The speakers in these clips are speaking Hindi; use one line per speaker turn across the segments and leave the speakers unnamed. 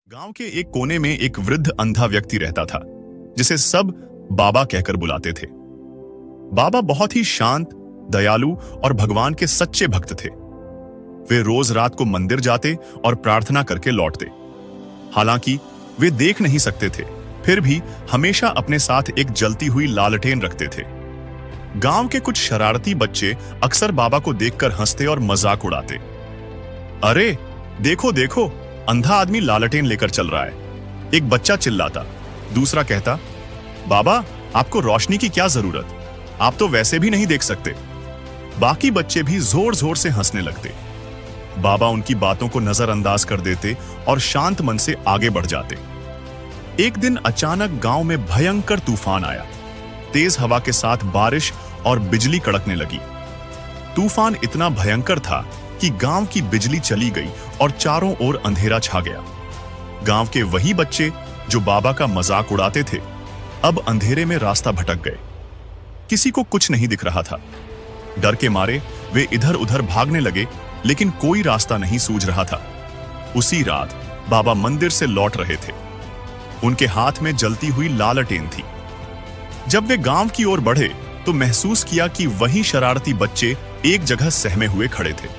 गांव के एक कोने में एक वृद्ध अंधा व्यक्ति रहता था जिसे सब बाबा कहकर बुलाते थे। बाबा बहुत ही शांत, दयालु और भगवान के सच्चे भक्त थे। वे रोज रात को मंदिर जाते और प्रार्थना करके लौटते। हालांकि वे देख नहीं सकते थे, फिर भी हमेशा अपने साथ एक जलती हुई लालटेन रखते थे। गांव के कुछ शरारती बच्चे अक्सर बाबा को देखकर हंसते और मजाक उड़ाते। अरे देखो देखो, अंधा आदमी लालटेन लेकर चल रहा है। एक बच्चा चिल्लाता, दूसरा कहता, बाबा आपको रोशनी की क्या जरूरत, आप तो वैसे भी नहीं देख सकते। बाकी बच्चे भी जोर जोर से हंसने लगते। बाबा उनकी बातों को नजरअंदाज कर देते और शांत मन से आगे बढ़ जाते। एक दिन अचानक गांव में भयंकर तूफान आया। तेज हवा के साथ बारिश और बिजली कड़कने लगी। तूफान इतना भयंकर था कि गांव की बिजली चली गई और चारों ओर अंधेरा छा गया। गांव के वही बच्चे जो बाबा का मजाक उड़ाते थे, अब अंधेरे में रास्ता भटक गए। किसी को कुछ नहीं दिख रहा था। डर के मारे वे इधर उधर भागने लगे, लेकिन कोई रास्ता नहीं सूझ रहा था। उसी रात बाबा मंदिर से लौट रहे थे। उनके हाथ में जलती हुई लालटेन थी। जब वे गांव की ओर बढ़े तो महसूस किया कि वही शरारती बच्चे एक जगह सहमे हुए खड़े थे।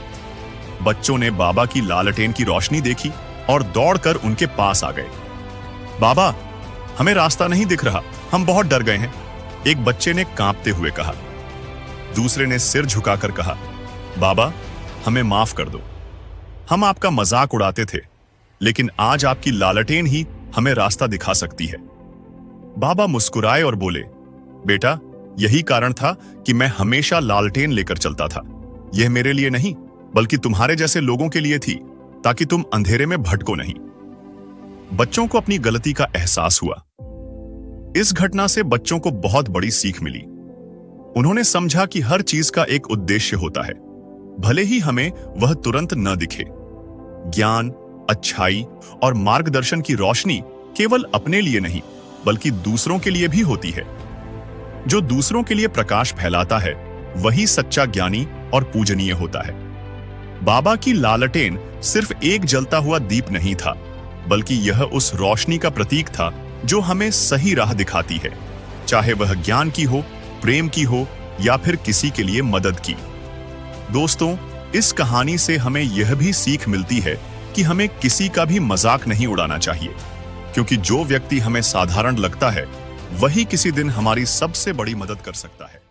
बच्चों ने बाबा की लालटेन की रोशनी देखी और दौड़कर उनके पास आ गए। बाबा, हमें रास्ता नहीं दिख रहा, हम बहुत डर गए हैं, एक बच्चे ने कांपते हुए कहा। दूसरे ने सिर झुकाकर कहा, बाबा हमें माफ कर दो, हम आपका मजाक उड़ाते थे, लेकिन आज आपकी लालटेन ही हमें रास्ता दिखा सकती है। बाबा मुस्कुराए और बोले, बेटा यही कारण था कि मैं हमेशा लालटेन लेकर चलता था। यह मेरे लिए नहीं बल्कि तुम्हारे जैसे लोगों के लिए थी, ताकि तुम अंधेरे में भटको नहीं। बच्चों को अपनी गलती का एहसास हुआ। इस घटना से बच्चों को बहुत बड़ी सीख मिली। उन्होंने समझा कि हर चीज का एक उद्देश्य होता है, भले ही हमें वह तुरंत न दिखे। ज्ञान, अच्छाई और मार्गदर्शन की रोशनी केवल अपने लिए नहीं बल्कि दूसरों के लिए भी होती है। जो दूसरों के लिए प्रकाश फैलाता है वही सच्चा ज्ञानी और पूजनीय होता है। बाबा की लालटेन सिर्फ एक जलता हुआ दीप नहीं था, बल्कि यह उस रोशनी का प्रतीक था जो हमें सही राह दिखाती है, चाहे वह ज्ञान की हो, प्रेम की हो या फिर किसी के लिए मदद की। दोस्तों, इस कहानी से हमें यह भी सीख मिलती है कि हमें किसी का भी मजाक नहीं उड़ाना चाहिए, क्योंकि जो व्यक्ति हमें साधारण लगता है वही किसी दिन हमारी सबसे बड़ी मदद कर सकता है।